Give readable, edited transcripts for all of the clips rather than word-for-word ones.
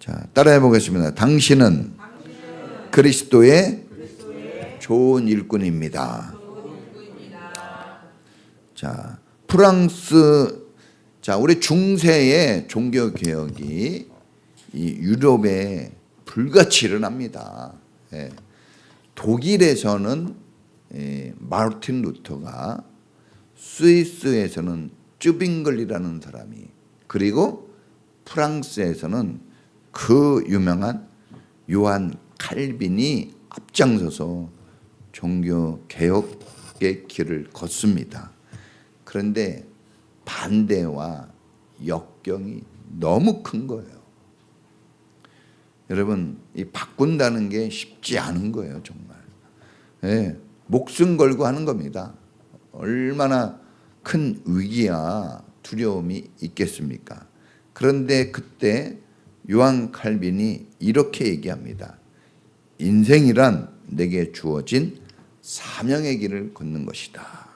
자, 따라해 보겠습니다. 당신은 그리스도의 좋은 일꾼입니다. 자, 프랑스, 자, 우리 중세의 종교 개혁이 이 유럽에 불같이 일어납니다. 예. 독일에서는 마르틴 루터가, 스위스에서는 쯔빙글이라는 사람이, 그리고 프랑스에서는 그 유명한 요한 칼빈이 앞장서서 종교 개혁의 길을 걷습니다. 그런데 반대와 역경이 너무 큰 거예요. 여러분, 이 바꾼다는 게 쉽지 않은 거예요, 정말. 예, 목숨 걸고 하는 겁니다. 얼마나 큰 위기야 두려움이 있겠습니까? 그런데 그때 요한 칼빈이 이렇게 얘기합니다. 인생이란 내게 주어진 사명의 길을 걷는 것이다.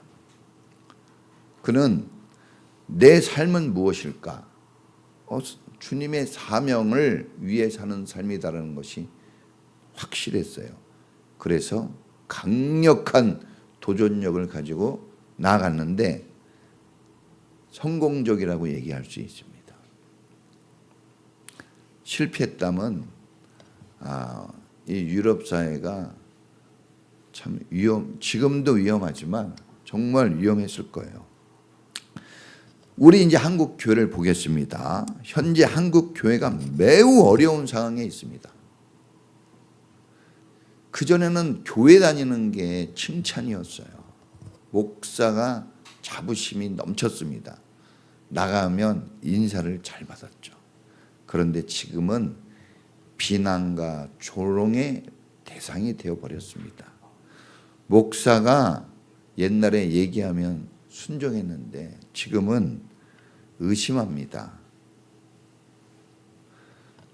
그는 내 삶은 무엇일까? 주님의 사명을 위해 사는 삶이다라는 것이 확실했어요. 그래서 강력한 도전력을 가지고 나아갔는데 성공적이라고 얘기할 수 있습니다. 실패했다면 이 유럽 사회가 참 지금도 위험하지만 정말 위험했을 거예요. 우리 이제 한국 교회를 보겠습니다. 현재 한국 교회가 매우 어려운 상황에 있습니다. 그전에는 교회 다니는 게 칭찬이었어요. 목사가 자부심이 넘쳤습니다. 나가면 인사를 잘 받았죠. 그런데 지금은 비난과 조롱의 대상이 되어버렸습니다. 목사가 옛날에 얘기하면 순종했는데 지금은 의심합니다.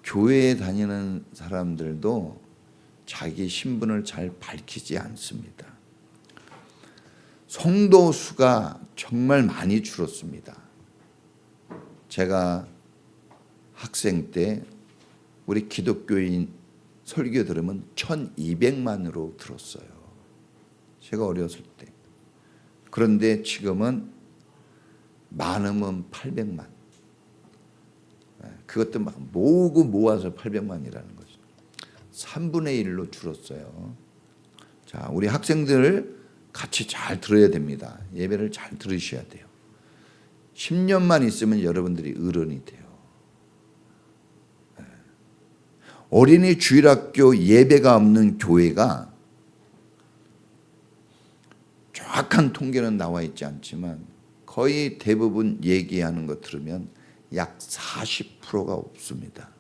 교회에 다니는 사람들도 자기 신분을 잘 밝히지 않습니다. 성도 수가 정말 많이 줄었습니다. 제가 학생 때 우리 기독교인 설교 들으면 1200만으로 들었어요. 제가 어렸을 때. 그런데 지금은 많으면 800만. 그것도 막 모으고 모아서 800만이라는 거죠. 3분의 1로 줄었어요. 자, 우리 학생들 같이 잘 들어야 됩니다. 예배를 잘 들으셔야 돼요. 10년만 있으면 여러분들이 어른이 돼요. 어린이 주일학교 예배가 없는 교회가 정확한 통계는 나와 있지 않지만 거의 대부분 얘기하는 거 들으면 약 40%가 없습니다.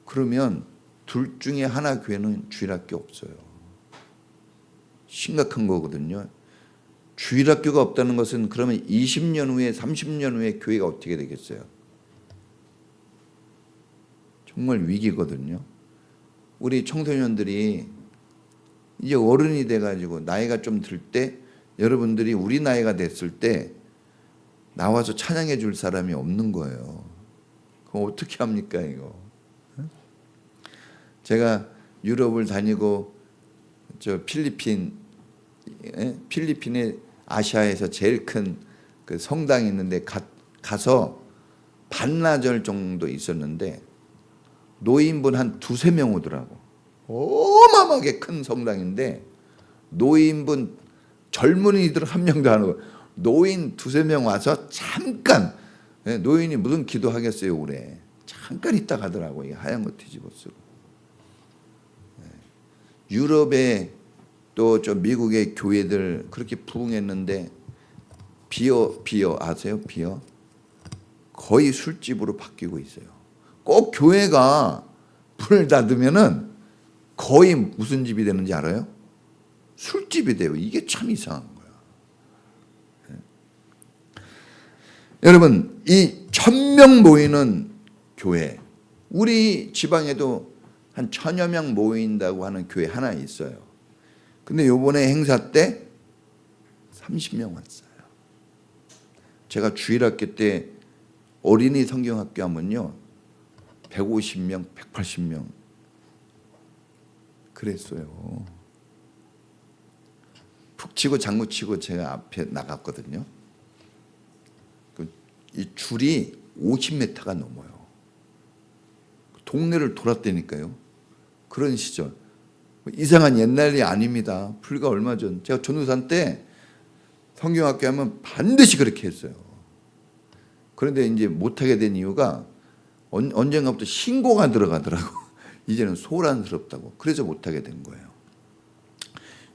그러면 둘 중에 하나 교회는 주일학교 없어요. 심각한 거거든요. 주일학교가 없다는 것은 그러면 20년 후에 30년 후에 교회가 어떻게 되겠어요? 정말 위기거든요. 우리 청소년들이 이제 어른이 돼가지고 나이가 좀 들 때 여러분들이 우리 나이가 됐을 때 나와서 찬양해 줄 사람이 없는 거예요. 그럼 어떻게 합니까 이거? 제가 유럽을 다니고 저 필리핀에 아시아에서 제일 큰 그 성당이 있는데 가서 반나절 정도 있었는데 노인분 한 2-3명 오더라고. 어마어마하게 큰 성당인데 노인분 젊은이들 한 명도 안 오고 노인 2-3명 와서 잠깐, 노인이 무슨 기도하겠어요 올해. 잠깐 있다 가더라고. 이 하얀 거 뒤집어 쓰고. 유럽에 또 저 미국의 교회들 그렇게 부흥했는데 비어 아세요? 비어 거의 술집으로 바뀌고 있어요. 꼭 교회가 문을 닫으면은 거의 무슨 집이 되는지 알아요? 술집이 돼요. 이게 참 이상한 거야. 여러분, 이 1000명 모이는 교회, 우리 지방에도 한 1000여 명 모인다고 하는 교회 하나 있어요. 근데 요번에 행사 때 30명 왔어요. 제가 주일학교 때 어린이 성경학교 하면요, 150명, 180명 그랬어요. 푹 치고 장구 치고 제가 앞에 나갔거든요. 이 줄이 50m가 넘어요. 동네를 돌았다니까요. 그런 시절. 이상한 옛날이 아닙니다. 불과 얼마 전 제가 전우산 때 성경학교 하면 반드시 그렇게 했어요. 그런데 이제 못하게 된 이유가 언젠가부터 신고가 들어가더라고. 이제는 소란스럽다고. 그래서 못하게 된 거예요.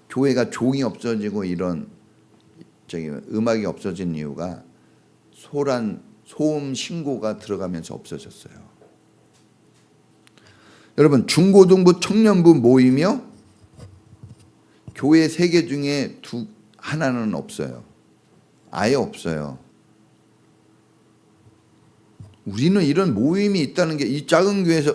교회가 종이 없어지고 이런 음악이 없어진 이유가 소음 신고가 들어가면서 없어졌어요. 여러분, 중고등부 청년부 모이며 교회 3개 중에 하나는 없어요. 아예 없어요. 우리는 이런 모임이 있다는 게 이 작은 교회에서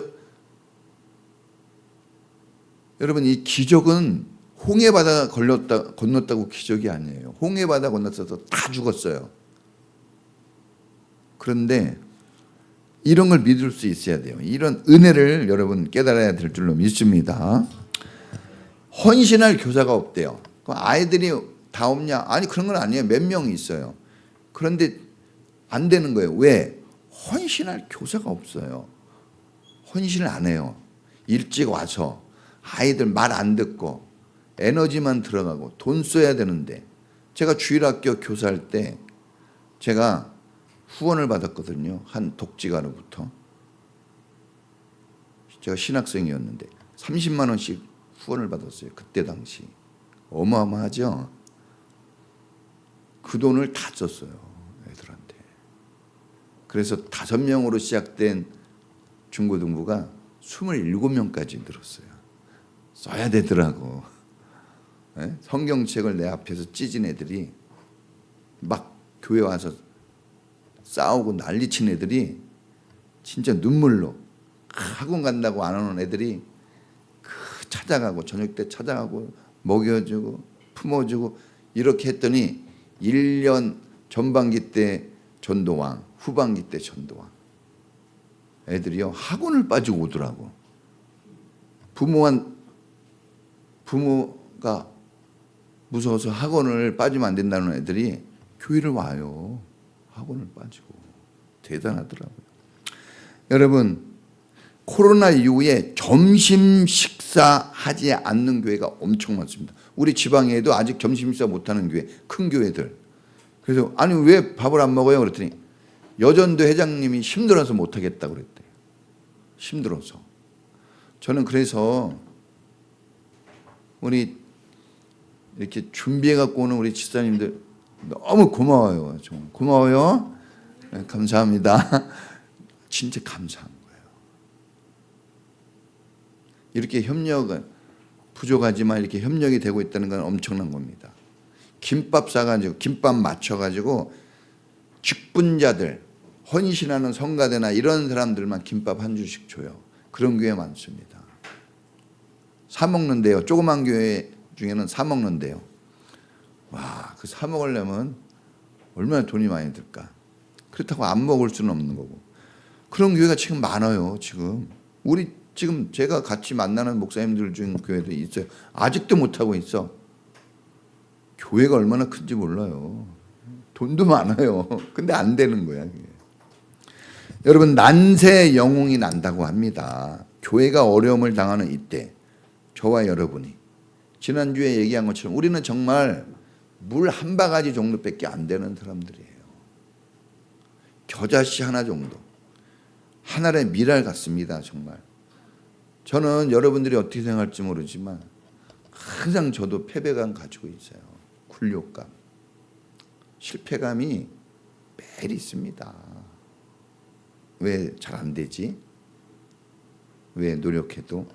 여러분 이 기적은 홍해바다 건넜다고 기적이 아니에요. 홍해바다 건넜어서 다 죽었어요. 그런데 이런 걸 믿을 수 있어야 돼요. 이런 은혜를 여러분 깨달아야 될 줄로 믿습니다. 헌신할 교사가 없대요. 아이들이 다 없냐? 아니 그런 건 아니에요. 몇 명이 있어요. 그런데 안 되는 거예요. 왜? 헌신할 교사가 없어요. 헌신을 안 해요. 일찍 와서 아이들 말 안 듣고 에너지만 들어가고 돈 써야 되는데 제가 주일학교 교사할 때 제가 후원을 받았거든요. 한 독지가로부터. 제가 신학생이었는데 30만 원씩 후원을 받았어요. 그때 당시. 어마어마하죠. 그 돈을 다 썼어요. 애들한테. 그래서 5명으로 시작된 중고등부가 27명까지 늘었어요. 써야 되더라고. 성경책을 내 앞에서 찢은 애들이 막 교회 와서 싸우고 난리친 애들이 진짜 눈물로 학원 간다고 안 오는 애들이 찾아가고 저녁 때 찾아가고 먹여주고 품어주고 이렇게 했더니 1년 전반기 때 전도왕, 후반기 때 전도왕. 애들이요 학원을 빠지고 오더라고. 부모가 무서워서 학원을 빠지면 안 된다는 애들이 교회를 와요. 학원을 빠지고. 대단하더라고요. 여러분, 코로나 이후에 점심 식사하지 않는 교회가 엄청 많습니다. 우리 지방에도 아직 점심 식사 못하는 교회, 큰 교회들. 그래서 아니 왜 밥을 안 먹어요? 그랬더니 여전도 회장님이 힘들어서 못하겠다고 그랬대요. 힘들어서. 저는 그래서 우리 이렇게 준비해 갖고 오는 우리 집사님들 너무 고마워요. 정말 고마워요. 네, 감사합니다. 진짜 감사한 거예요. 이렇게 협력은 부족하지만 이렇게 협력이 되고 있다는 건 엄청난 겁니다. 김밥 싸가지고 김밥 맞춰가지고 직분자들 헌신하는 성가대나 이런 사람들만 김밥 한 줄씩 줘요. 그런 교회 많습니다. 사 먹는데요. 조그만 교회 중에는 사 먹는데요. 와, 그 사 먹으려면 얼마나 돈이 많이 들까. 그렇다고 안 먹을 수는 없는 거고. 그런 교회가 지금 많아요. 지금 제가 같이 만나는 목사님들 중 교회도 있어요. 아직도 못하고 있어. 교회가 얼마나 큰지 몰라요. 돈도 많아요. 근데 안 되는 거야. 그게. 여러분, 난세 영웅이 난다고 합니다. 교회가 어려움을 당하는 이때 저와 여러분이 지난주에 얘기한 것처럼 우리는 정말 물 한 바가지 정도밖에 안 되는 사람들이에요. 겨자씨 하나 정도. 하늘의 미랄 같습니다. 정말. 저는 여러분들이 어떻게 생각할지 모르지만 항상 저도 패배감 가지고 있어요. 굴욕감. 실패감이 매일 있습니다. 왜 잘 안 되지? 왜 노력해도?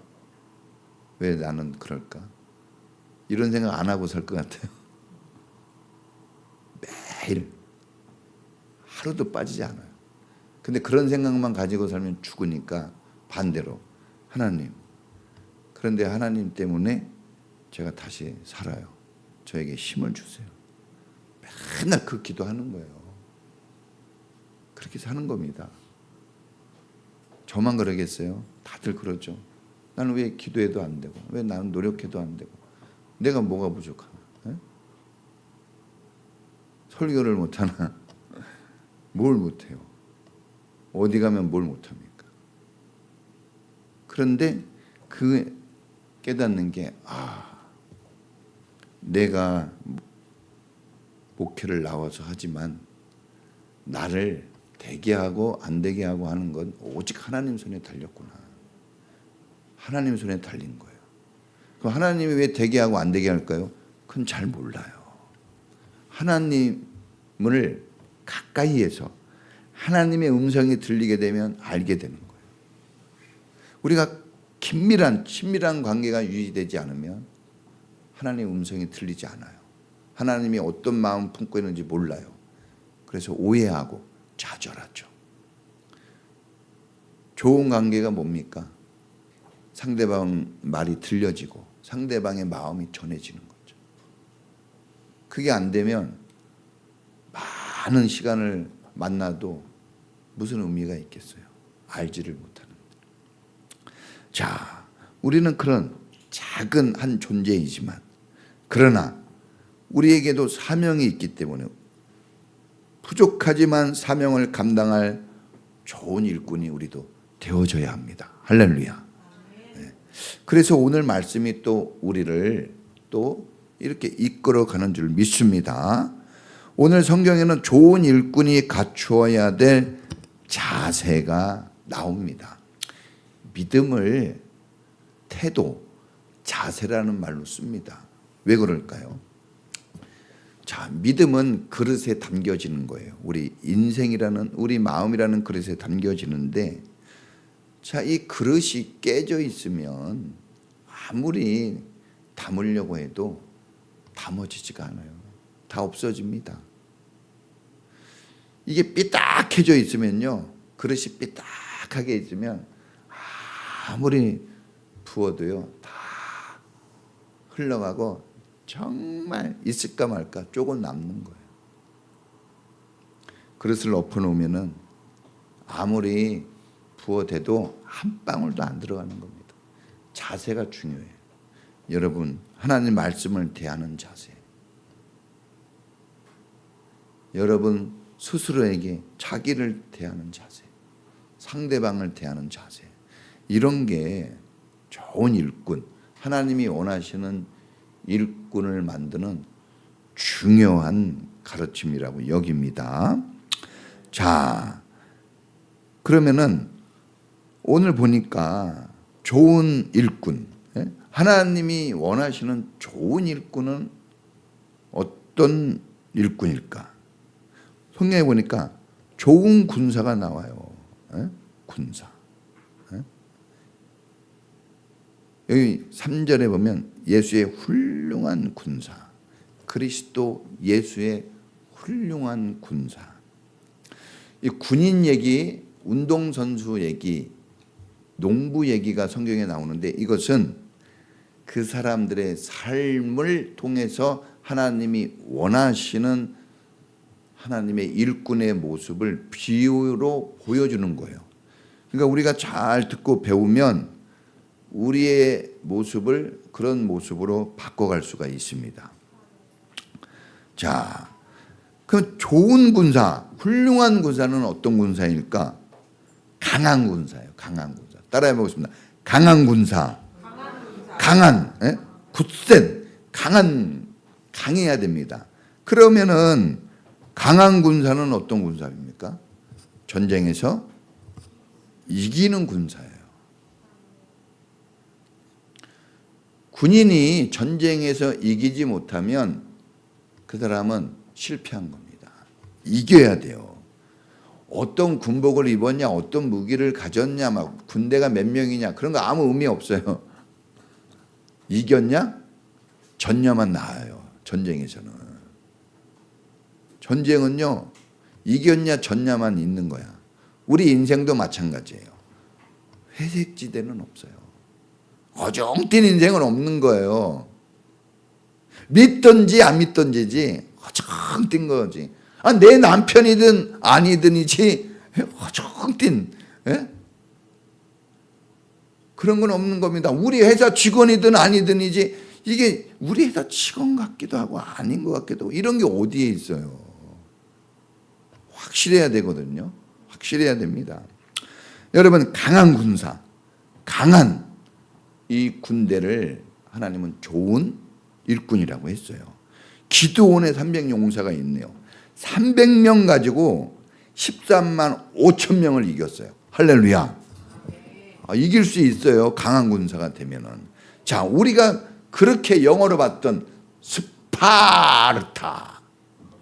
왜 나는 그럴까? 이런 생각 안 하고 살 것 같아요. 매일 하루도 빠지지 않아요. 근데 그런 생각만 가지고 살면 죽으니까 반대로 하나님, 그런데 하나님 때문에 제가 다시 살아요. 저에게 힘을 주세요. 맨날 그 기도하는 거예요. 그렇게 사는 겁니다. 저만 그러겠어요? 다들 그러죠. 나는 왜 기도해도 안 되고, 왜 나는 노력해도 안 되고, 내가 뭐가 부족하나? 에? 설교를 못하나? 뭘 못해요? 어디 가면 뭘 못합니까? 그런데 그 깨닫는 게, 내가 목회를 나와서 하지만 나를 되게 하고 안 되게 하고 하는 건 오직 하나님 손에 달렸구나. 하나님 손에 달린 거예요. 그럼 하나님이 왜 되게 하고 안 되게 할까요? 그건 잘 몰라요. 하나님을 가까이에서 하나님의 음성이 들리게 되면 알게 되는 거예요. 우리가 친밀한 관계가 유지되지 않으면 하나님의 음성이 들리지 않아요. 하나님이 어떤 마음 품고 있는지 몰라요. 그래서 오해하고 좌절하죠. 좋은 관계가 뭡니까? 상대방 말이 들려지고 상대방의 마음이 전해지는 거죠. 그게 안 되면 많은 시간을 만나도 무슨 의미가 있겠어요? 알지를 못하는데. 자, 우리는 그런 작은 한 존재이지만, 그러나 우리에게도 사명이 있기 때문에 부족하지만 사명을 감당할 좋은 일꾼이 우리도 되어져야 합니다. 할렐루야. 네. 그래서 오늘 말씀이 또 우리를 또 이렇게 이끌어가는 줄 믿습니다. 오늘 성경에는 좋은 일꾼이 갖추어야 될 자세가 나옵니다. 믿음을 태도, 자세라는 말로 씁니다. 왜 그럴까요? 자, 믿음은 그릇에 담겨지는 거예요. 우리 인생이라는, 우리 마음이라는 그릇에 담겨지는데, 자, 이 그릇이 깨져 있으면 아무리 담으려고 해도 담아지지가 않아요. 다 없어집니다. 이게 삐딱해져 있으면요, 그릇이 삐딱하게 있으면 아무리 부어도요 다 흘러가고 정말 있을까 말까 조금 남는 거예요. 그릇을 엎어놓으면은 아무리 부어대도 한 방울도 안 들어가는 겁니다. 자세가 중요해요. 여러분, 하나님 말씀을 대하는 자세, 여러분 스스로에게 자기를 대하는 자세, 상대방을 대하는 자세, 이런 게 좋은 일꾼, 하나님이 원하시는 일꾼을 만드는 중요한 가르침이라고 여깁니다. 자, 그러면은 오늘 보니까 좋은 일꾼, 하나님이 원하시는 좋은 일꾼은 어떤 일꾼일까? 성경에 보니까 좋은 군사가 나와요. 군사. 여기 3절에 보면 예수의 훌륭한 군사, 그리스도 예수의 훌륭한 군사. 이 군인 얘기, 운동선수 얘기, 농부 얘기가 성경에 나오는데, 이것은 그 사람들의 삶을 통해서 하나님이 원하시는 하나님의 일꾼의 모습을 비유로 보여주는 거예요. 그러니까 우리가 잘 듣고 배우면 우리의 모습을 그런 모습으로 바꿔갈 수가 있습니다. 자, 그럼 좋은 군사, 훌륭한 군사는 어떤 군사일까? 강한 군사예요. 강한 군사. 따라해 보겠습니다. 강한 군사. 강한, 굳센, 강해야 됩니다. 그러면은 강한 군사는 어떤 군사입니까? 전쟁에서 이기는 군사예요. 군인이 전쟁에서 이기지 못하면 그 사람은 실패한 겁니다. 이겨야 돼요. 어떤 군복을 입었냐, 어떤 무기를 가졌냐, 막 군대가 몇 명이냐, 그런 거 아무 의미 없어요. 이겼냐? 졌냐만 나아요. 전쟁에서는. 전쟁은요, 이겼냐 졌냐만 있는 거야. 우리 인생도 마찬가지예요. 회색지대는 없어요. 어정뛴 인생은 없는 거예요. 믿든지 안 믿든지지 어정뛴 거지. 내 남편이든 아니든이지 어정뛴 그런 건 없는 겁니다. 우리 회사 직원이든 아니든이지 이게 우리 회사 직원 같기도 하고 아닌 것 같기도 하고 이런 게 어디에 있어요. 확실해야 되거든요. 확실해야 됩니다. 여러분, 강한 군사, 강한 이 군대를 하나님은 좋은 일꾼이라고 했어요. 기드온의 300용사가 있네요. 300명 가지고 13만 5천 명을 이겼어요. 할렐루야. 이길 수 있어요. 강한 군사가 되면은. 자, 우리가 그렇게 영어로 봤던 스파르타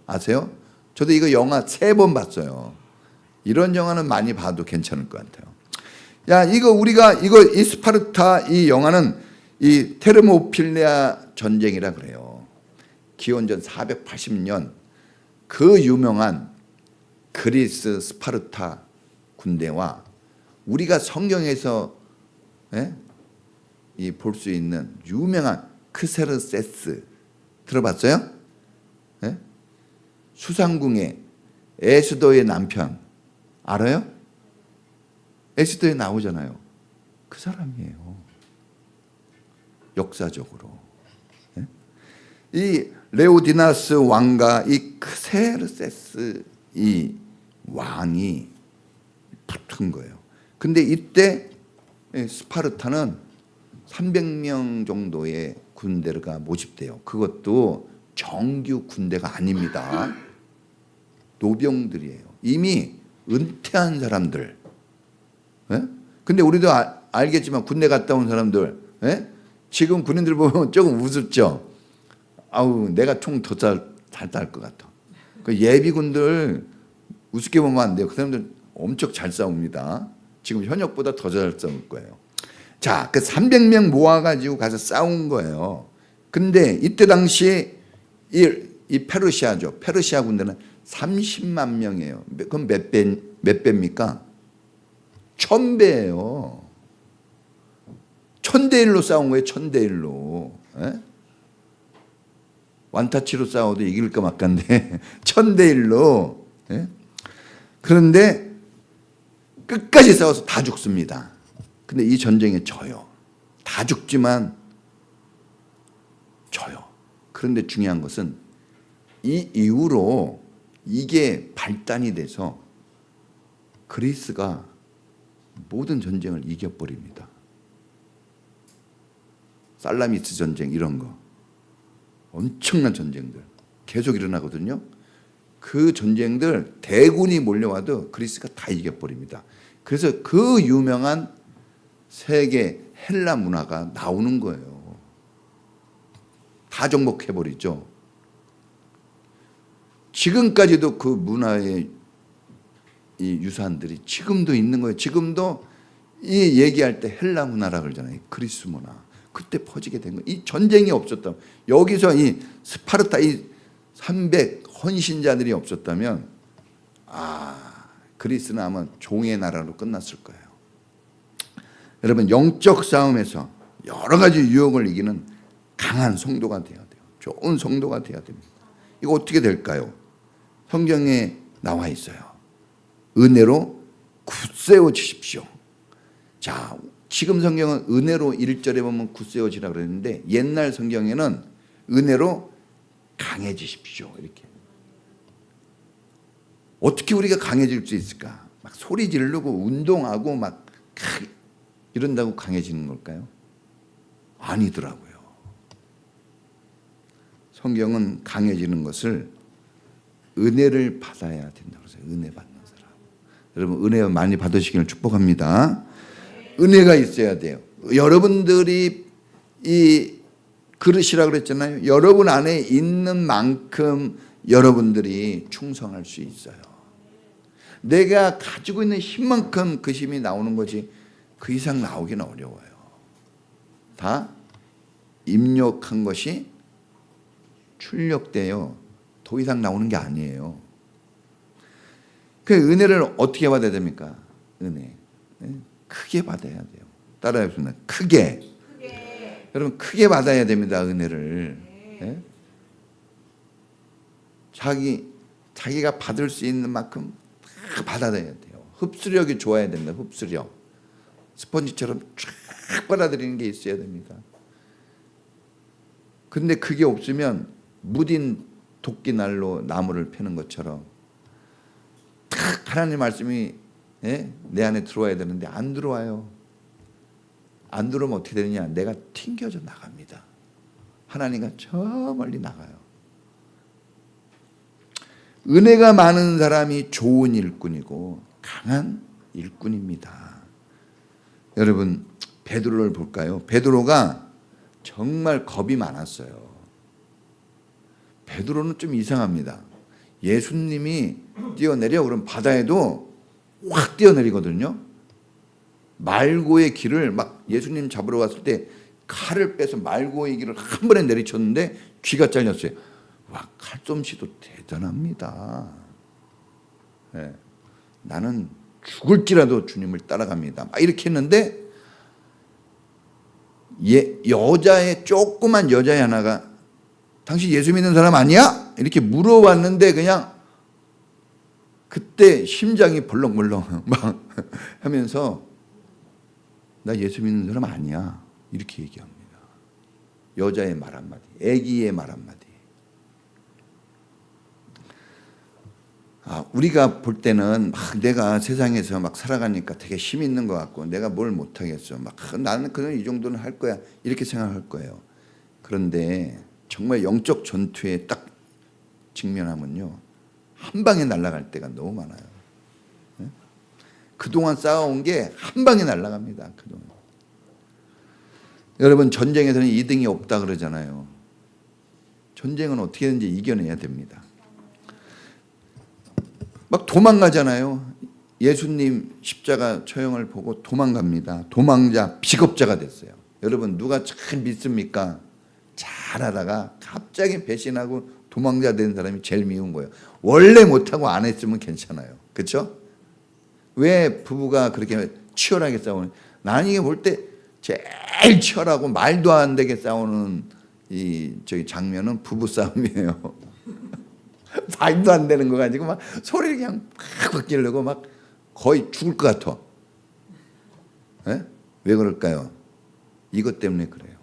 아세요? 저도 이거 영화 3번 봤어요. 이런 영화는 많이 봐도 괜찮을 것 같아요. 야, 이 스파르타 이 영화는 이 테르모필레아 전쟁이라 그래요. 기원전 480년 그 유명한 그리스 스파르타 군대와 우리가 성경에서 볼 수 있는 유명한 크세르세스 들어봤어요? 수상궁의 에스더의 남편 알아요? 에스더에 나오잖아요. 그 사람이에요. 역사적으로. 이 레오디나스 왕과 이 크세르세스 이 왕이 붙은 거예요. 근데 이때 스파르타는 300명 정도의 군대가 모집돼요. 그것도 정규 군대가 아닙니다. 노병들이에요. 이미 은퇴한 사람들. 근데 우리도 알겠지만 군대 갔다 온 사람들, 지금 군인들 보면 조금 우습죠. 아우, 내가 총 더 잘 쌀 것 같아. 그 예비군들 우습게 보면 안 돼요. 그 사람들 엄청 잘 싸웁니다. 지금 현역보다 더 잘 싸울 거예요. 자, 그 300명 모아가지고 가서 싸운 거예요. 근데 이때 당시 이 페르시아죠. 페르시아 군대는 30만 명이에요. 그럼 몇 배입니까? 1000배예요. 1000대1로 싸운 거예요. 1000대1로. 완타치로 싸워도 이길까 말까인데 1000대1로. 그런데 끝까지 싸워서 다 죽습니다. 근데 이 전쟁에 져요. 다 죽지만 져요. 그런데 중요한 것은 이 이후로 이게 발단이 돼서 그리스가 모든 전쟁을 이겨버립니다. 살라미스 전쟁 이런 거 엄청난 전쟁들 계속 일어나거든요. 그 전쟁들 대군이 몰려와도 그리스가 다 이겨버립니다. 그래서 그 유명한 세계 헬라 문화가 나오는 거예요. 다 정복해버리죠. 지금까지도 그 문화의 이 유산들이 지금도 있는 거예요. 지금도 이 얘기할 때 헬라 문화라고 그러잖아요. 그리스 문화. 그때 퍼지게 된 거예요. 이 전쟁이 없었다면, 여기서 이 스파르타 이 300 헌신자들이 없었다면 그리스는 아마 종의 나라로 끝났을 거예요. 여러분, 영적 싸움에서 여러 가지 유혹을 이기는 강한 성도가 돼야 돼요. 좋은 성도가 돼야 됩니다. 이거 어떻게 될까요? 성경에 나와 있어요. 은혜로 굳세워지십시오. 자, 지금 성경은 은혜로 1절에 보면 굳세워지라 그랬는데 옛날 성경에는 은혜로 강해지십시오. 이렇게. 어떻게 우리가 강해질 수 있을까? 막 소리 지르고 운동하고 막 이런다고 강해지는 걸까요? 아니더라고요. 성경은 강해지는 것을 은혜를 받아야 된다고 해서 은혜 받는 사람. 여러분, 은혜 많이 받으시기를 축복합니다. 은혜가 있어야 돼요. 여러분들이 이 그릇이라고 그랬잖아요. 여러분 안에 있는 만큼 여러분들이 충성할 수 있어요. 내가 가지고 있는 힘만큼 그 힘이 나오는 거지 그 이상 나오기는 어려워요. 다 입력한 것이 출력되어 더 이상 나오는 게 아니에요. 그 은혜를 어떻게 받아야 됩니까? 은혜. 크게 받아야 돼요. 따라해보세요. 크게. 여러분, 크게 받아야 됩니다. 은혜를. 네? 자기가 받을 수 있는 만큼 다 받아야 돼요. 흡수력이 좋아야 됩니다. 흡수력. 스펀지처럼 쫙 빨아들이는 게 있어야 됩니다. 근데 그게 없으면 무딘 도끼날로 나무를 패는 것처럼 탁 하나님 말씀이 내 안에 들어와야 되는데 안 들어와요. 안 들어오면 어떻게 되느냐? 내가 튕겨져 나갑니다. 하나님과 저 멀리 나가요. 은혜가 많은 사람이 좋은 일꾼이고 강한 일꾼입니다. 여러분 베드로를 볼까요? 베드로가 정말 겁이 많았어요. 베드로는 좀 이상합니다. 예수님이 뛰어내려 그럼 바다에도 확 뛰어내리거든요. 말고의 길을 막 예수님 잡으러 갔을 때 칼을 빼서 말고의 길을 한 번에 내리쳤는데 귀가 잘렸어요. 와, 칼솜씨도 대단합니다. 네. 나는 죽을지라도 주님을 따라갑니다. 막 이렇게 했는데 여자의 조그만 여자애 하나가 당신 예수 믿는 사람 아니야? 이렇게 물어봤는데 그냥 그때 심장이 벌렁벌렁 막 하면서 나 예수 믿는 사람 아니야. 이렇게 얘기합니다. 여자의 말 한마디, 애기의 말 한마디. 우리가 볼 때는 막 내가 세상에서 막 살아가니까 되게 힘 있는 것 같고 내가 뭘 못하겠어. 막 나는 그냥 이 정도는 할 거야. 이렇게 생각할 거예요. 그런데 정말 영적 전투에 딱 직면하면요. 한 방에 날아갈 때가 너무 많아요. 그동안 쌓아온 게 한 방에 날아갑니다. 그동안. 여러분 전쟁에서는 2등이 없다 그러잖아요. 전쟁은 어떻게든지 이겨내야 됩니다. 막 도망가잖아요. 예수님 십자가 처형을 보고 도망갑니다. 도망자, 비겁자가 됐어요. 여러분 누가 잘 믿습니까? 잘하다가 갑자기 배신하고 도망자 된 사람이 제일 미운 거예요. 원래 못하고 안 했으면 괜찮아요. 그렇죠? 왜 부부가 그렇게 치열하게 싸우는? 나는 이게 볼 때 제일 치열하고 말도 안 되게 싸우는 저기 장면은 부부 싸움이에요. 말도 안 되는 거 가지고 막 소리를 그냥 막 지르고 막 거의 죽을 것 같아. 왜 그럴까요? 이것 때문에 그래요.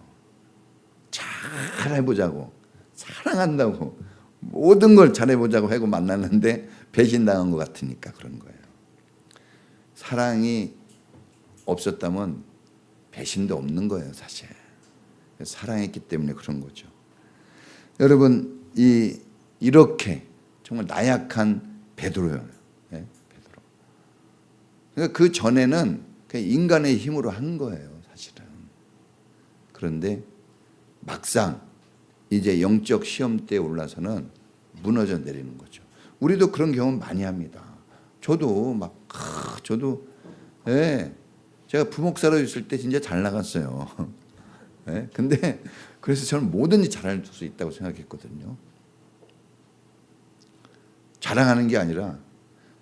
잘 해보자고, 사랑한다고, 모든 걸 잘해보자고 하고 만났는데 배신당한 것 같으니까 그런 거예요. 사랑이 없었다면 배신도 없는 거예요, 사실. 사랑했기 때문에 그런 거죠. 여러분, 이렇게 정말 나약한 베드로예요. 베드로. 그러니까 그 전에는 그냥 인간의 힘으로 한 거예요, 사실은. 그런데 막상 이제 영적 시험대에 올라서는 무너져 내리는 거죠. 우리도 그런 경험 많이 합니다. 저도 제가 부목사로 있을 때 진짜 잘 나갔어요. 근데 그래서 저는 뭐든지 잘할 수 있다고 생각했거든요. 자랑하는 게 아니라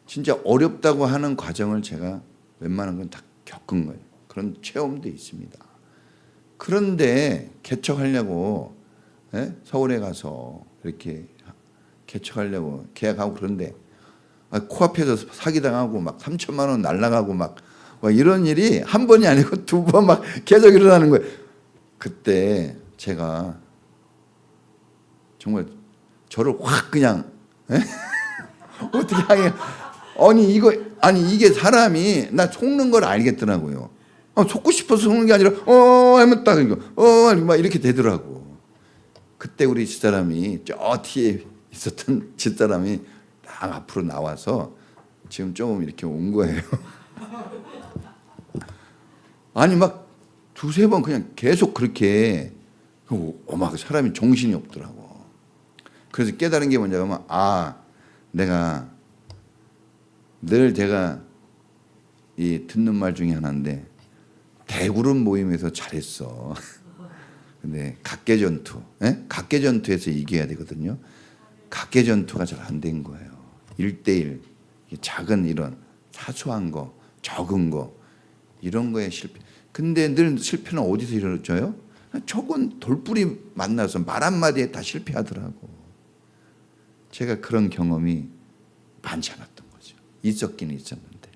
진짜 어렵다고 하는 과정을 제가 웬만한 건 다 겪은 거예요. 그런 체험도 있습니다. 그런데 개척하려고 서울에 가서 이렇게 개척하려고 계약하고 그런데 코앞에서 사기당하고 막 3천만 원 날라가고 막 이런 일이 한 번이 아니고 두 번 막 계속 일어나는 거예요. 그때 제가 정말 저를 확 그냥 어떻게 하게 이게 사람이 나 속는 걸 알겠더라고요. 속고 싶어서 속는 게 아니라 하면 딱 이거 막 이렇게 되더라고. 그때 우리 집사람이 저 뒤에 있었던 집사람이 딱 앞으로 나와서 지금 조금 이렇게 온 거예요. 아니 막 두세 번 그냥 계속 그렇게 막 사람이 정신이 없더라고. 그래서 깨달은 게 뭐냐면 내가 늘 제가 듣는 말 중에 하나인데 대그룹 모임에서 잘했어. 근데 각계전투에서 이겨야 되거든요. 각계전투가 잘 안 된 거예요. 1대1 작은 이런 사소한 거, 적은 거 이런 거에 실패. 근데 늘 실패는 어디서 이루어져요? 적은 돌뿌리 만나서 말 한마디에 다 실패하더라고. 제가 그런 경험이 많지 않았던 거죠. 있었긴 있었는데.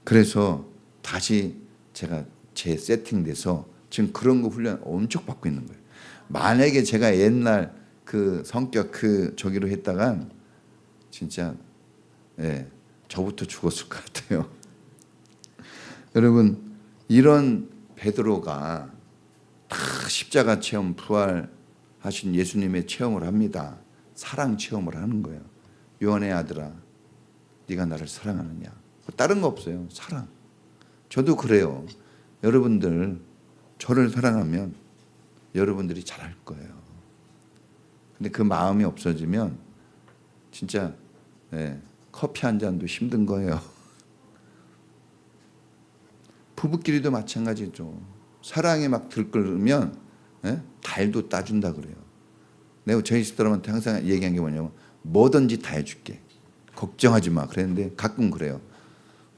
그래서 다시 제가 제 세팅돼서 지금 그런 거 훈련 엄청 받고 있는 거예요. 만약에 제가 옛날 그 성격 그 저기로 했다간 진짜 저부터 죽었을 것 같아요. 여러분, 이런 베드로가 다 십자가 체험, 부활하신 예수님의 체험을 합니다. 사랑 체험을 하는 거예요. 요한의 아들아, 네가 나를 사랑하느냐? 다른 거 없어요. 사랑. 저도 그래요. 여러분들 저를 사랑하면 여러분들이 잘할 거예요. 근데 그 마음이 없어지면 진짜 커피 한 잔도 힘든 거예요. 부부끼리도 마찬가지죠. 사랑이 막 들끓으면 달도 따준다 그래요. 내가 저희 집사람한테 항상 얘기한 게 뭐냐면 뭐든지 다 해줄게. 걱정하지 마. 그랬는데 가끔 그래요.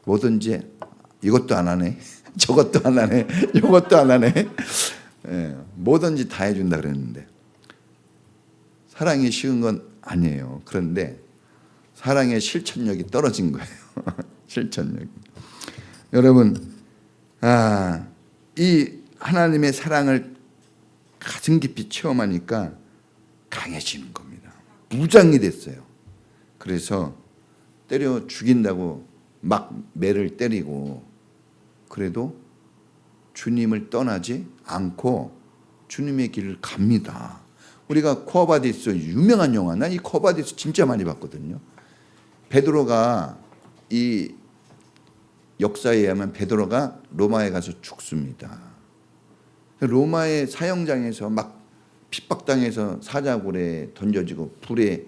뭐든지 이것도 안 하네. 저것도 안 하네. 이것도 안 하네. 뭐든지 다 해준다 그랬는데 사랑이 쉬운 건 아니에요. 그런데 사랑의 실천력이 떨어진 거예요. 실천력이. 여러분, 이 하나님의 사랑을 가슴 깊이 체험하니까 강해지는 겁니다. 무장이 됐어요. 그래서 때려 죽인다고 막 매를 때리고 그래도 주님을 떠나지 않고 주님의 길을 갑니다. 우리가 코어바디스 유명한 영화, 난 이 코어바디스 진짜 많이 봤거든요. 베드로가 이 역사에 의하면 베드로가 로마에 가서 죽습니다. 로마의 사형장에서 막 핍박당해서 사자굴에 던져지고 불에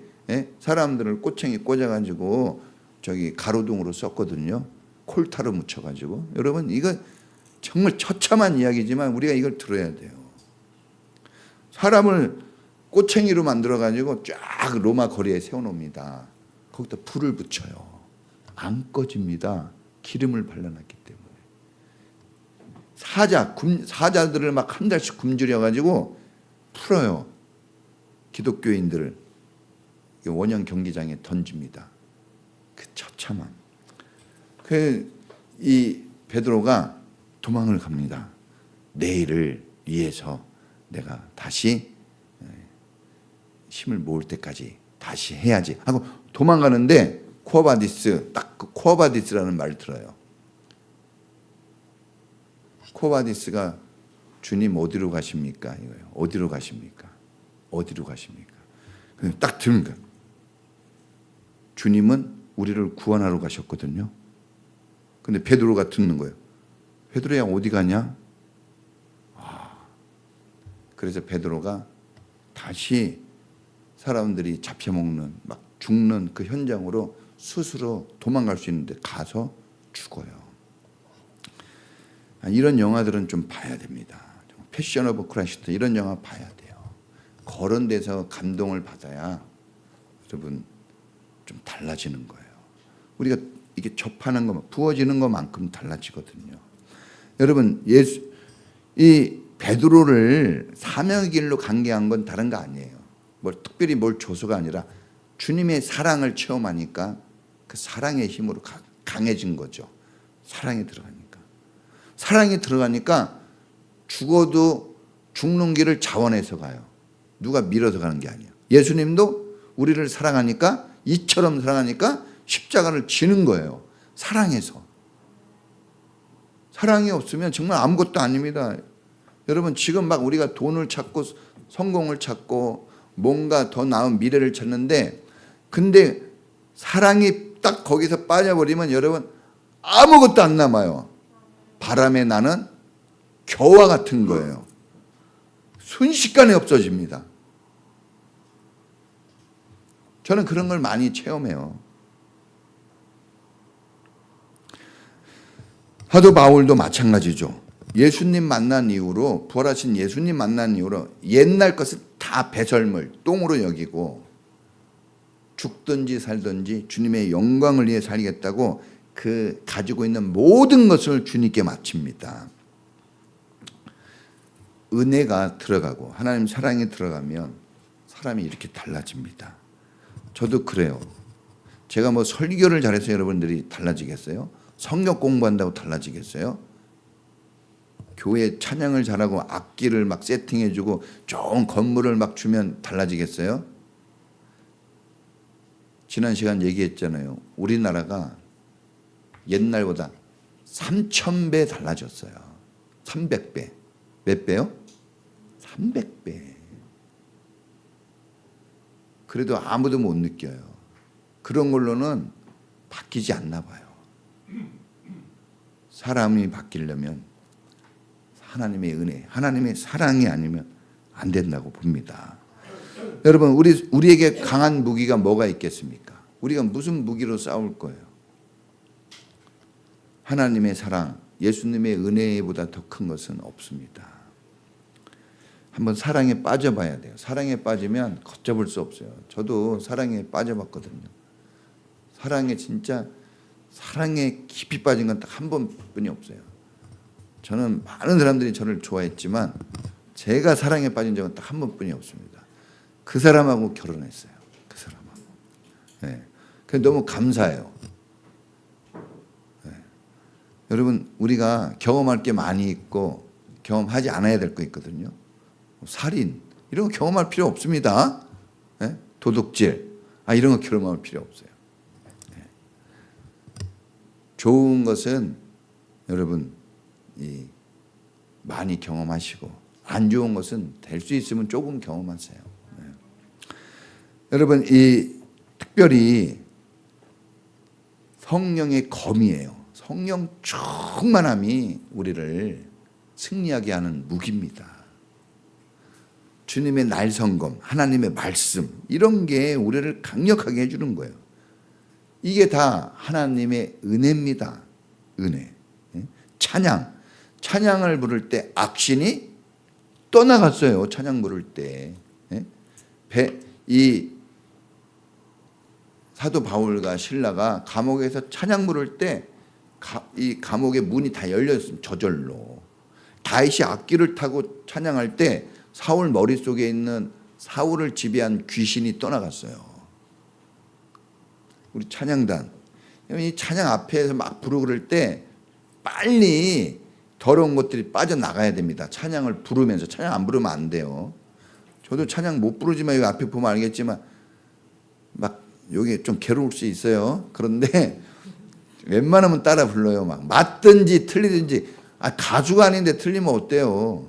사람들을 꼬챙이 꽂아가지고 저기 가로등으로 썼거든요. 콜타로 묻혀가지고. 여러분 이거 정말 처참한 이야기지만 우리가 이걸 들어야 돼요. 사람을 꼬챙이로 만들어가지고 쫙 로마 거리에 세워놓습니다. 거기다 불을 붙여요. 안 꺼집니다. 기름을 발라놨기 때문에. 사자들을 막 한 달씩 굶주려가지고 풀어요. 기독교인들을 원형 경기장에 던집니다. 그 처참함. 이 베드로가 도망을 갑니다. 내일을 위해서 내가 다시 힘을 모을 때까지 다시 해야지 하고 도망가는데 코어바디스, 딱 그 코어바디스라는 말을 들어요. 코어바디스가 주님 어디로 가십니까? 이거예요. 어디로 가십니까? 어디로 가십니까? 딱 들은 거예요. 주님은 우리를 구원하러 가셨거든요. 근데 베드로가 듣는 거예요. 베드로야 어디 가냐? 그래서 베드로가 다시 사람들이 잡혀먹는 막 죽는 그 현장으로 스스로 도망갈 수 있는데 가서 죽어요. 이런 영화들은 좀 봐야 됩니다. 패션 오브 크라이스트 이런 영화 봐야 돼요. 그런 데서 감동을 받아야 여러분 좀 달라지는 거예요. 우리가 이게 접하는 것, 부어지는 것만큼 달라지거든요. 여러분 이 베드로를 사명의 길로 관계한 건 다른 거 아니에요. 특별히 뭘 줘서가 아니라 주님의 사랑을 체험하니까 그 사랑의 힘으로 강해진 거죠. 사랑이 들어가니까 죽어도 죽는 길을 자원해서 가요. 누가 밀어서 가는 게 아니에요. 예수님도 우리를 사랑하니까 이처럼 사랑하니까 십자가를 지는 거예요. 사랑해서. 사랑이 없으면 정말 아무것도 아닙니다. 여러분 지금 막 우리가 돈을 찾고 성공을 찾고 뭔가 더 나은 미래를 찾는데 근데 사랑이 딱 거기서 빠져버리면 여러분 아무것도 안 남아요. 바람에 나는 겨와 같은 거예요. 순식간에 없어집니다. 저는 그런 걸 많이 체험해요. 사도 바울도 마찬가지죠. 예수님 만난 이후로 부활하신 예수님 만난 이후로 옛날 것을 다 배설물, 똥으로 여기고 죽든지 살든지 주님의 영광을 위해 살겠다고 그 가지고 있는 모든 것을 주님께 바칩니다. 은혜가 들어가고 하나님 사랑이 들어가면 사람이 이렇게 달라집니다. 저도 그래요. 제가 설교를 잘해서 여러분들이 달라지겠어요? 성경 공부한다고 달라지겠어요? 교회 찬양을 잘하고 악기를 막 세팅해주고 좋은 건물을 막 주면 달라지겠어요? 지난 시간 얘기했잖아요. 우리나라가 옛날보다 3,000배 달라졌어요. 300배. 몇 배요? 300배. 그래도 아무도 못 느껴요. 그런 걸로는 바뀌지 않나 봐요. 사람이 바뀌려면 하나님의 은혜, 하나님의 사랑이 아니면 안 된다고 봅니다. 여러분, 우리에게 강한 무기가 뭐가 있겠습니까? 우리가 무슨 무기로 싸울 거예요? 하나님의 사랑, 예수님의 은혜보다 더 큰 것은 없습니다. 한번 사랑에 빠져봐야 돼요. 사랑에 빠지면 걷잡을 수 없어요. 저도 사랑에 빠져봤거든요. 사랑에 깊이 빠진 건 딱 한 번뿐이 없어요. 저는 많은 사람들이 저를 좋아했지만 제가 사랑에 빠진 적은 딱 한 번뿐이 없습니다. 그 사람하고 결혼했어요. 그 사람하고. 네. 그래서 너무 감사해요. 네. 여러분, 우리가 경험할 게 많이 있고 경험하지 않아야 될 거 있거든요. 살인 이런 거 경험할 필요 없습니다. 네? 도둑질 이런 거 경험할 필요 없어요. 네. 좋은 것은 여러분 많이 경험하시고 안 좋은 것은 될 수 있으면 조금 경험하세요. 네. 여러분, 특별히 성령의 검이에요. 성령 충만함이 우리를 승리하게 하는 무기입니다. 주님의 날성검, 하나님의 말씀 이런 게 우리를 강력하게 해주는 거예요. 이게 다 하나님의 은혜입니다. 은혜. 찬양을 부를 때 악신이 떠나갔어요. 찬양 부를 때. 이 사도 바울과 실라가 감옥에서 찬양 부를 때 이 감옥의 문이 다 열렸습니다. 저절로. 다윗이 악기를 타고 찬양할 때 사울 머릿속에 있는 사울을 지배한 귀신이 떠나갔어요. 우리 찬양단. 이 찬양 앞에서 막 부르고 그럴 때 빨리 더러운 것들이 빠져나가야 됩니다. 찬양을 부르면서. 찬양 안 부르면 안 돼요. 저도 찬양 못 부르지만 여기 앞에 보면 알겠지만 막 여기 좀 괴로울 수 있어요. 그런데 웬만하면 따라 불러요. 막 맞든지 틀리든지. 가수가 아닌데 틀리면 어때요?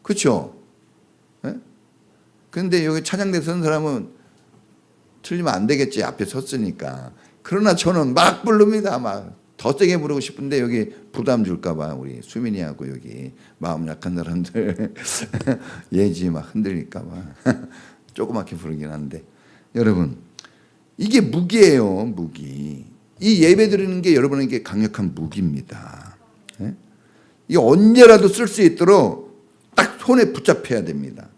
그렇죠? 그런데 여기 찬양대 선 사람은 틀리면 안 되겠지. 앞에 섰으니까. 그러나 저는 막 부릅니다. 막 더 세게 부르고 싶은데 여기 부담 줄까 봐 우리 수민이하고 여기 마음 약한 사람들 예지 막 흔들릴까 봐 조그맣게 부르긴 한데, 여러분, 이게 무기예요. 무기. 이 예배 드리는 게 여러분에게 강력한 무기입니다. 이게 언제라도 쓸 수 있도록 딱 손에 붙잡혀야 됩니다.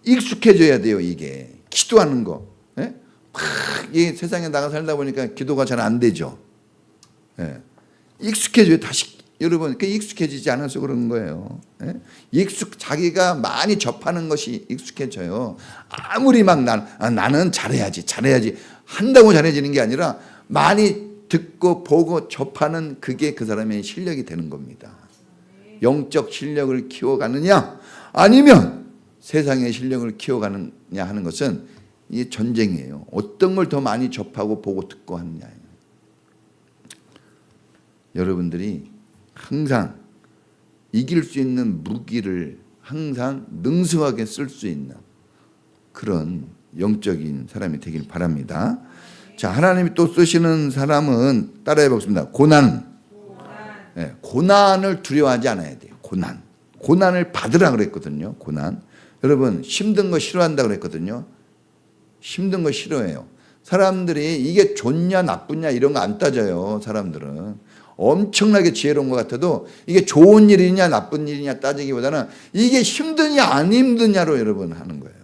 익숙해져야 돼요. 이게 기도하는 거. 이 세상에 나가 살다 보니까 기도가 잘 안 되죠. 익숙해져요. 다시 여러분, 익숙해지지 않아서 그런 거예요. 자기가 많이 접하는 것이 익숙해져요. 아무리 막 나는 잘해야지 한다고 잘해지는 게 아니라 많이 듣고 보고 접하는 그게 그 사람의 실력이 되는 겁니다. 영적 실력을 키워가느냐 아니면 세상의 실력을 키워가느냐 하는 것은 이 전쟁이에요. 어떤 걸 더 많이 접하고 보고 듣고 하느냐. 여러분들이 항상 이길 수 있는 무기를 항상 능수하게 쓸 수 있는 그런 영적인 사람이 되길 바랍니다. 자, 하나님이 또 쓰시는 사람은 따라해 보겠습니다. 고난을 두려워하지 않아야 돼요. 고난을 받으라 그랬거든요. 여러분, 힘든 거 싫어한다 그랬거든요. 힘든 거 싫어해요. 사람들이 이게 좋냐 나쁘냐 이런 거 안 따져요. 사람들은 엄청나게 지혜로운 것 같아도 이게 좋은 일이냐 나쁜 일이냐 따지기보다는 이게 힘드냐 안 힘드냐로 여러분 하는 거예요.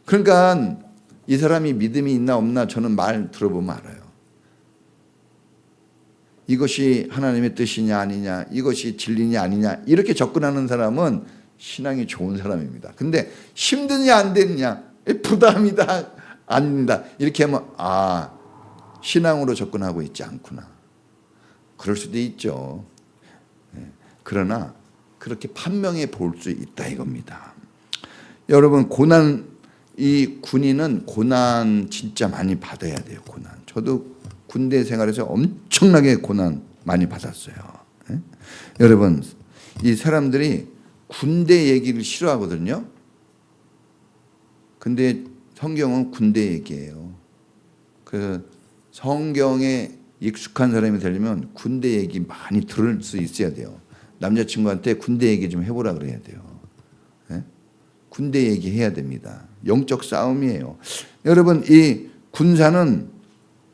그러니까 이 사람이 믿음이 있나 없나 저는 말 들어보면 알아요. 이것이 하나님의 뜻이냐 아니냐, 이것이 진리냐 아니냐 이렇게 접근하는 사람은 신앙이 좋은 사람입니다. 근데 힘드냐 안 되느냐, 부담이다 아닙니다 이렇게 하면 신앙으로 접근하고 있지 않구나. 그럴 수도 있죠. 그러나 그렇게 판명해 볼 수 있다 이겁니다. 여러분 이 군인은 고난 진짜 많이 받아야 돼요. 고난. 저도 군대 생활에서 엄청나게 고난 많이 받았어요. 예? 여러분 이 사람들이 군대 얘기를 싫어하거든요. 근데 성경은 군대 얘기예요. 그래서 성경에 익숙한 사람이 되려면 군대 얘기 많이 들을 수 있어야 돼요. 남자친구한테 군대 얘기 좀 해보라 그래야 돼요. 예? 군대 얘기 해야 됩니다. 영적 싸움이에요. 여러분 이 군사는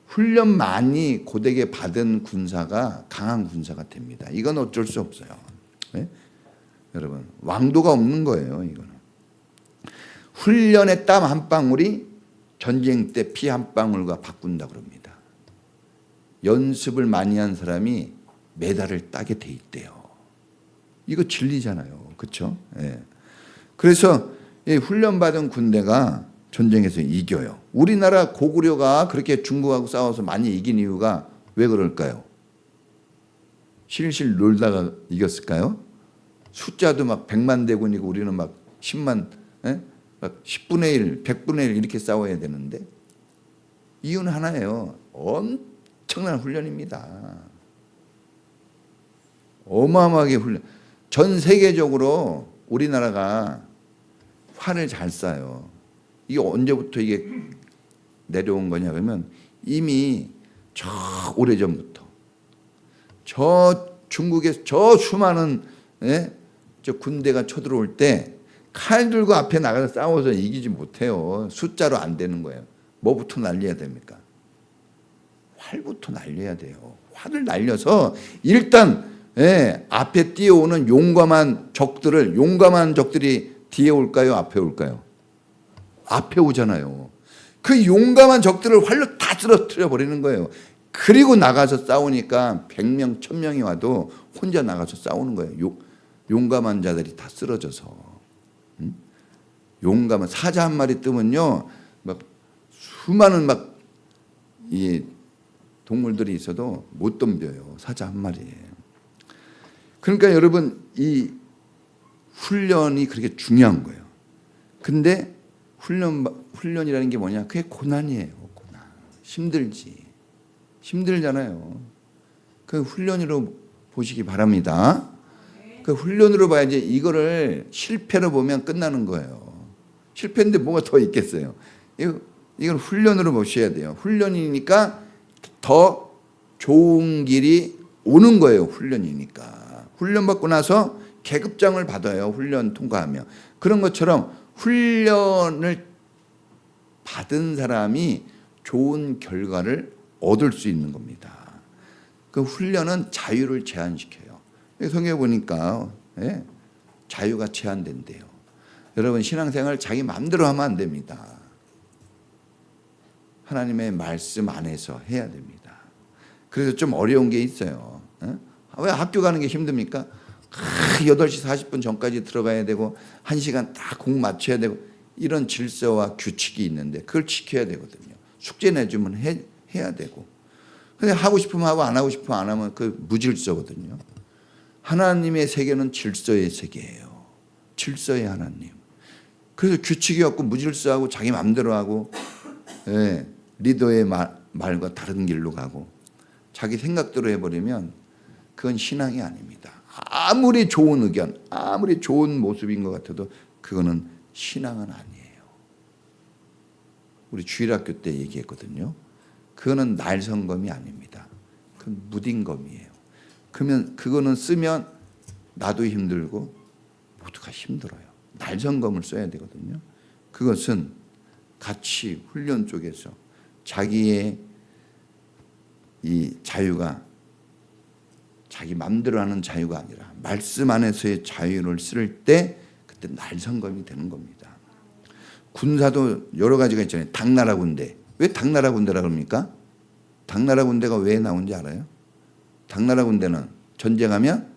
훈련 많이 고되게 받은 군사가 강한 군사가 됩니다. 이건 어쩔 수 없어요. 예? 여러분 왕도가 없는 거예요. 이거는 훈련의 땀 한 방울이 전쟁 때 피 한 방울과 바꾼다 그럽니다. 연습을 많이 한 사람이 메달을 따게 돼 있대요. 이거 진리잖아요. 그렇죠? 예. 그래서 이 훈련받은 군대가 전쟁에서 이겨요. 우리나라 고구려가 그렇게 중국하고 싸워서 많이 이긴 이유가 왜 그럴까요? 실실 놀다가 이겼을까요? 숫자도 막 100만 대군이고 우리는 막 10만, 예? 막 10분의 1, 100분의 1 이렇게 싸워야 되는데 이유는 하나예요. 엄청난 훈련입니다. 어마어마하게 훈련. 전 세계적으로 우리나라가 활을 잘 쏴요. 이게 언제부터 이게 내려온 거냐 그러면 이미 저 오래전부터 저 중국의 저 수많은 저 군대가 쳐들어올 때 칼 들고 앞에 나가서 싸워서 이기지 못해요. 숫자로 안 되는 거예요. 뭐부터 날려야 됩니까? 활부터 날려야 돼요. 활을 날려서 일단 앞에 뛰어오는 용감한 적들이 뒤에 올까요? 앞에 올까요? 앞에 오잖아요. 그 용감한 적들을 활로 다 쓰러뜨려 버리는 거예요. 그리고 나가서 싸우니까 100명, 1000명이 와도 혼자 나가서 싸우는 거예요. 용감한 자들이 다 쓰러져서. 용감한 사자 한 마리 뜨면요, 막 수많은 막 이 동물들이 있어도 못 덤벼요. 사자 한 마리에. 그러니까 여러분 이 훈련이 그렇게 중요한 거예요. 근데 훈련이라는 게 뭐냐? 그게 고난이에요. 고난. 힘들잖아요. 그 훈련으로 보시기 바랍니다. 그 훈련으로 봐야지 이거를 실패로 보면 끝나는 거예요. 실패인데 뭐가 더 있겠어요. 이건 훈련으로 보셔야 돼요. 훈련이니까 더 좋은 길이 오는 거예요. 훈련이니까. 훈련 받고 나서 계급장을 받아요. 훈련 통과하면. 그런 것처럼 훈련을 받은 사람이 좋은 결과를 얻을 수 있는 겁니다. 그 훈련은 자유를 제한시켜요. 성경에 보니까 자유가 제한된대요. 여러분 신앙생활 자기 마음대로 하면 안 됩니다. 하나님의 말씀 안에서 해야 됩니다. 그래서 좀 어려운 게 있어요. 왜 학교 가는 게 힘듭니까? 8시 40분 전까지 들어가야 되고 1시간 다 공 맞춰야 되고 이런 질서와 규칙이 있는데 그걸 지켜야 되거든요. 숙제 내주면 해야 되고. 근데 하고 싶으면 하고 안 하고 싶으면 안 하면 그 무질서거든요. 하나님의 세계는 질서의 세계예요. 질서의 하나님. 그래서 규칙이 없고 무질서하고 자기 마음대로 하고 리더의 말과 다른 길로 가고 자기 생각대로 해버리면 그건 신앙이 아닙니다. 아무리 좋은 의견, 아무리 좋은 모습인 것 같아도 그거는 신앙은 아니에요. 우리 주일학교 때 얘기했거든요. 그거는 날성검이 아닙니다. 그건 무딘검이에요. 그러면 그거는 쓰면 나도 힘들고 모두가 힘들어요. 날성검을 써야 되거든요. 그것은 같이 훈련 쪽에서 자기의 이 자유가 자기 마음대로 하는 자유가 아니라 말씀 안에서의 자유를 쓸 때 그때 날성검이 되는 겁니다. 군사도 여러 가지가 있잖아요. 당나라 군대. 왜 당나라 군대라고 합니까? 당나라 군대가 왜 나온지 알아요? 당나라 군대는 전쟁하면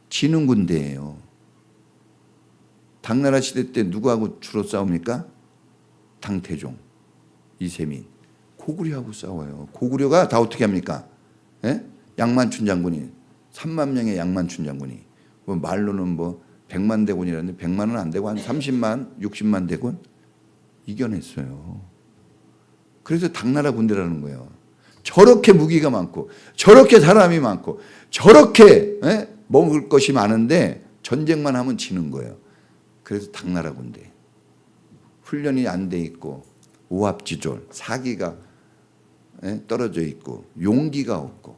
지는 군대예요. 당나라 시대 때 누구하고 주로 싸웁니까? 당태종, 이세민, 고구려하고 싸워요. 고구려가 다 어떻게 합니까? 양만춘 장군이 3만 명의 양만춘 장군이 뭐 말로는 뭐 100만 대군이라는데 100만은 안 되고 한 30만, 60만 대군 이겨냈어요. 그래서 당나라 군대라는 거예요. 저렇게 무기가 많고 저렇게 사람이 많고 저렇게 먹을 것이 많은데 전쟁만 하면 지는 거예요. 그래서 당나라 군대. 훈련이 안 돼 있고 오합지졸, 사기가 떨어져 있고 용기가 없고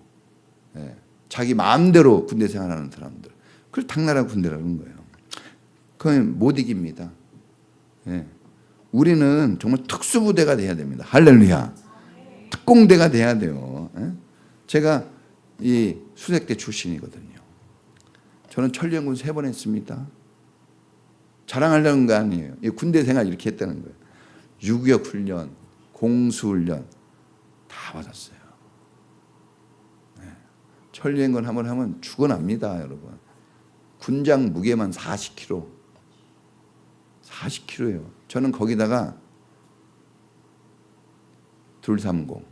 자기 마음대로 군대 생활하는 사람들. 그걸 당나라 군대라는 거예요. 그건 못 이깁니다. 우리는 정말 특수부대가 돼야 됩니다. 할렐루야. 특공대가 돼야 돼요. 제가 이 수색대 출신이거든요. 저는 천령군 3번 했습니다. 자랑하려는 거 아니에요. 군대 생활 이렇게 했다는 거예요. 유격 훈련, 공수 훈련 다 받았어요. 천령군 한번 하면 죽어납니다, 여러분. 군장 무게만 40kg. 40kg예요. 저는 거기다가 230,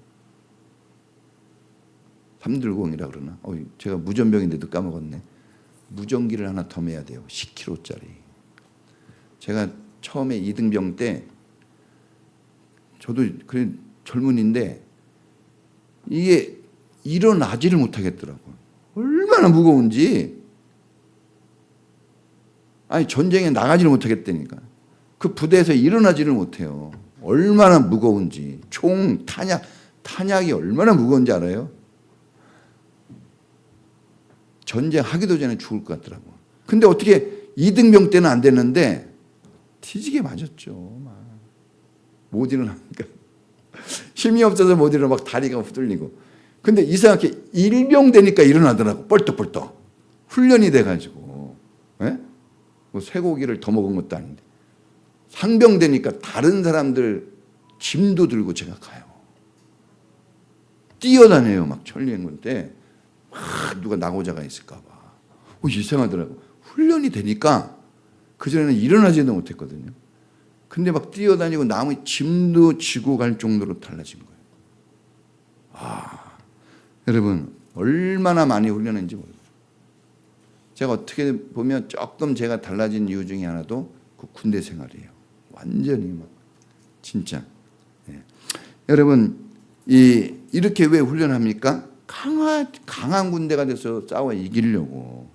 330이라 그러나? 제가 무전병인데도 까먹었네. 무전기를 하나 더 매야 돼요. 10kg짜리. 제가 처음에 이등병 때 저도 그래 젊은인데 이게 일어나지를 못하겠더라고요. 얼마나 무거운지. 아니 전쟁에 나가지를 못하겠다니까. 그 부대에서 일어나지를 못해요. 얼마나 무거운지. 총, 탄약이 얼마나 무거운지 알아요? 전쟁하기도 전에 죽을 것 같더라고요. 근데 어떻게 이등병 때는 안 됐는데 뒤지게 맞았죠. 못 일어나니까. 힘이 없어서 못 일어나 막 다리가 후들리고. 근데 이상하게 일병 되니까 일어나더라고. 뻘떡뻘떡. 훈련이 돼가지고. 뭐 쇠고기를 더 먹은 것도 아닌데. 상병 되니까 다른 사람들 짐도 들고 제가 가요. 뛰어다녀요. 막 천리행군 때. 막 누가 나고자가 있을까 봐. 이상하더라고. 훈련이 되니까 그전에는 일어나지도 못했거든요. 근데 막 뛰어다니고 남의 짐도 지고 갈 정도로 달라진 거예요. 여러분 얼마나 많이 훈련했는지 모르겠어요. 제가 어떻게 보면 조금 제가 달라진 이유 중에 하나도 그 군대 생활이에요. 완전히 막 진짜. 여러분 이렇게 왜 훈련합니까? 강한 군대가 돼서 싸워 이기려고.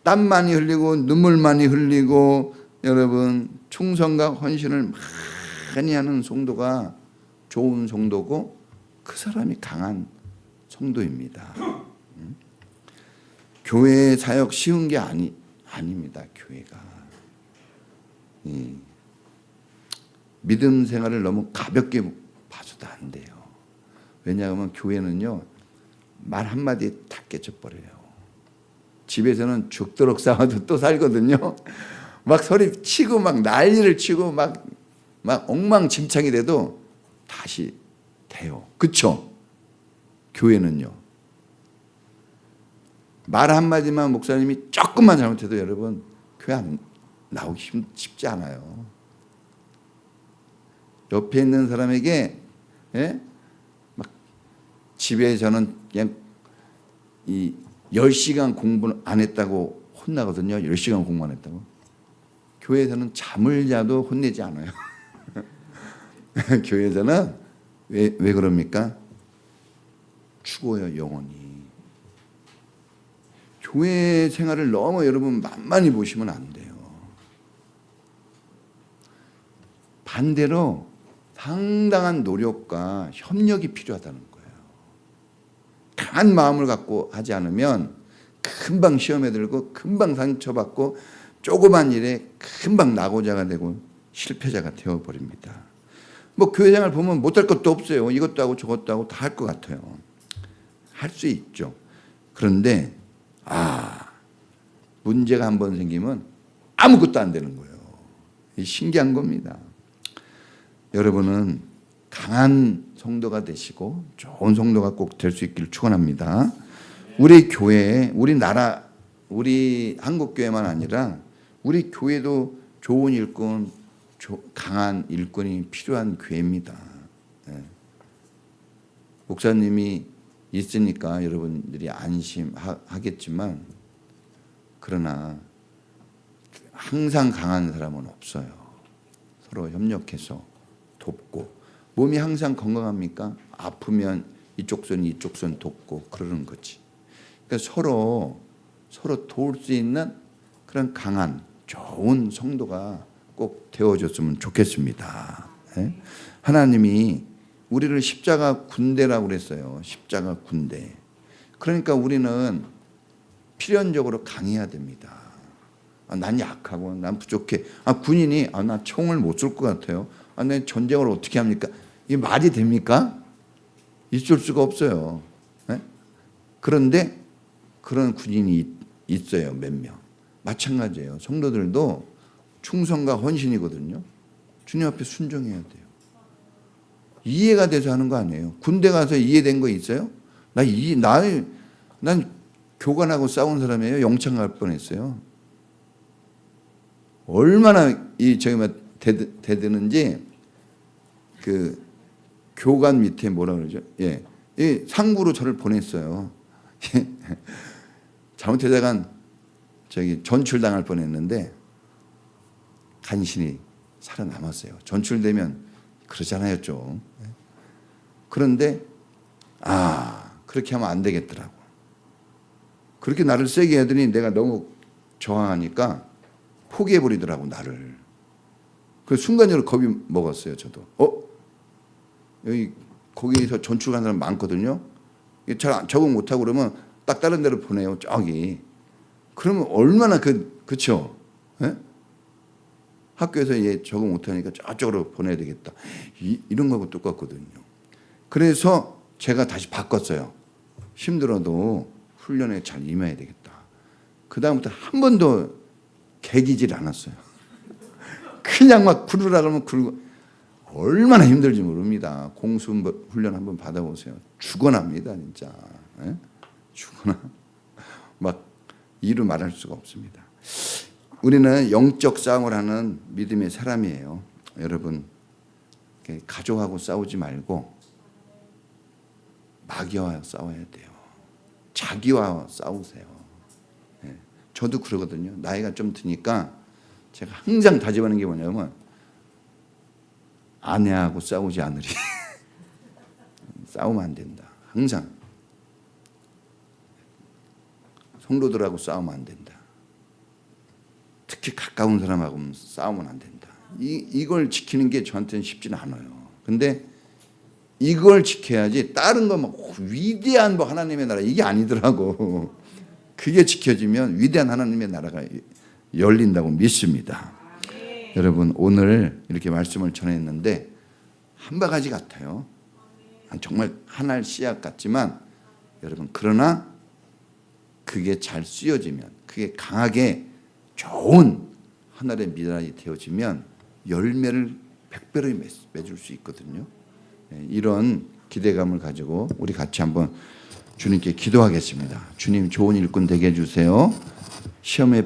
땀 많이 흘리고 눈물 많이 흘리고 여러분 충성과 헌신을 많이 하는 성도가 좋은 성도고 그 사람이 강한 성도입니다. 교회 사역 쉬운 게 아닙니다. 교회가 믿음 생활을 너무 가볍게 봐서도 안 돼요. 왜냐하면 교회는요 말 한마디에 다 깨져버려요. 집에서는 죽도록 싸워도 또 살거든요. 막 소리 치고 막 난리를 치고 막 엉망진창이 돼도 다시 돼요. 그렇죠? 교회는요. 말 한마디만 목사님이 조금만 잘못해도 여러분 교회 안 나오기 쉽지 않아요. 옆에 있는 사람에게 막 집에 저는 그냥 10시간 공부 안 했다고 혼나거든요. 10시간 공부 안 했다고. 교회에서는 잠을 자도 혼내지 않아요. 교회에서는 왜 그럽니까? 죽어요, 영원히. 교회 생활을 너무 여러분 만만히 보시면 안 돼요. 반대로 상당한 노력과 협력이 필요하다는 거예요. 강한 마음을 갖고 하지 않으면 금방 시험에 들고 금방 상처받고 조그만 일에 금방 낙오자가 되고 실패자가 되어버립니다. 뭐 교회 생활 보면 못할 것도 없어요. 이것도 하고 저것도 하고 다 할 것 같아요. 할 수 있죠. 그런데 문제가 한번 생기면 아무것도 안 되는 거예요. 신기한 겁니다. 여러분은 강한 성도가 되시고 좋은 성도가 꼭 될 수 있기를 축원합니다. 우리 교회, 우리 나라, 우리 한국교회만 아니라 우리 교회도 좋은 일꾼, 강한 일꾼이 필요한 교회입니다. 목사님이 있으니까 여러분들이 안심하겠지만 그러나 항상 강한 사람은 없어요. 서로 협력해서 돕고. 몸이 항상 건강합니까? 아프면 이쪽 손 돕고 그러는 거지. 그러니까 서로 도울 수 있는 그런 강한 좋은 성도가 꼭 되어줬으면 좋겠습니다. 예? 하나님이 우리를 십자가 군대라고 그랬어요. 십자가 군대. 그러니까 우리는 필연적으로 강해야 됩니다. 난 약하고 난 부족해. 군인이 나 총을 못 쏠 것 같아요. 내 전쟁을 어떻게 합니까? 이게 말이 됩니까? 있을 수가 없어요. 네? 그런데 그런 군인이 있어요. 몇 명. 마찬가지예요. 성도들도 충성과 헌신이거든요. 주님 앞에 순종해야 돼요. 이해가 돼서 하는 거 아니에요. 군대 가서 이해된 거 있어요? 난 교관하고 싸운 사람이에요. 영창 갈 뻔했어요. 얼마나 대드는지 그 교관 밑에 뭐라 그러죠? 예, 이 상부로 저를 보냈어요. 잘못하다간 전출당할 뻔했는데 간신히 살아남았어요. 전출되면 그러잖아요, 좀. 그런데 그렇게 하면 안 되겠더라고. 그렇게 나를 세게 하더니 내가 너무 저항하니까 포기해버리더라고, 나를. 그 순간적으로 겁이 먹었어요, 저도. 여기 거기서 전출 간 사람 많거든요. 잘 적응 못하고 그러면 딱 다른 데로 보내요, 저기. 그러면 얼마나 그쵸? 예? 학교에서 얘 적응 못하니까 저쪽으로 보내야 되겠다. 이런 거하고 똑같거든요. 그래서 제가 다시 바꿨어요. 힘들어도 훈련에 잘 임해야 되겠다. 그 다음부터 한 번도 개기질 않았어요. 그냥 막 구르라 그러면 구르고. 얼마나 힘들지 모릅니다. 공수 훈련 한번 받아보세요. 죽어납니다, 진짜. 예? 죽어나. 막 이루 말할 수가 없습니다. 우리는 영적 싸움을 하는 믿음의 사람이에요. 여러분, 가족하고 싸우지 말고 마귀와 싸워야 돼요. 자기와 싸우세요. 예. 저도 그러거든요. 나이가 좀 드니까 제가 항상 다짐하는 게 뭐냐면 아내하고 싸우지 않으리. 싸우면 안 된다. 항상. 성도들하고 싸우면 안 된다. 특히 가까운 사람하고 싸우면 안 된다. 이걸 지키는 게 저한테는 쉽지는 않아요. 근데 이걸 지켜야지 다른 거 막 위대한 하나님의 나라 이게 아니더라고. 그게 지켜지면 위대한 하나님의 나라가 열린다고 믿습니다. 여러분, 오늘 이렇게 말씀을 전했는데 한 바가지 같아요. 정말 하나의 씨앗 같지만 여러분, 그러나 그게 잘 쓰여지면, 그게 강하게 좋은 하늘의 미랄이 되어지면 열매를 100배로 맺을 수 있거든요. 이런 기대감을 가지고 우리 같이 한번 주님께 기도하겠습니다. 주님, 좋은 일꾼 되게 해주세요. 시험에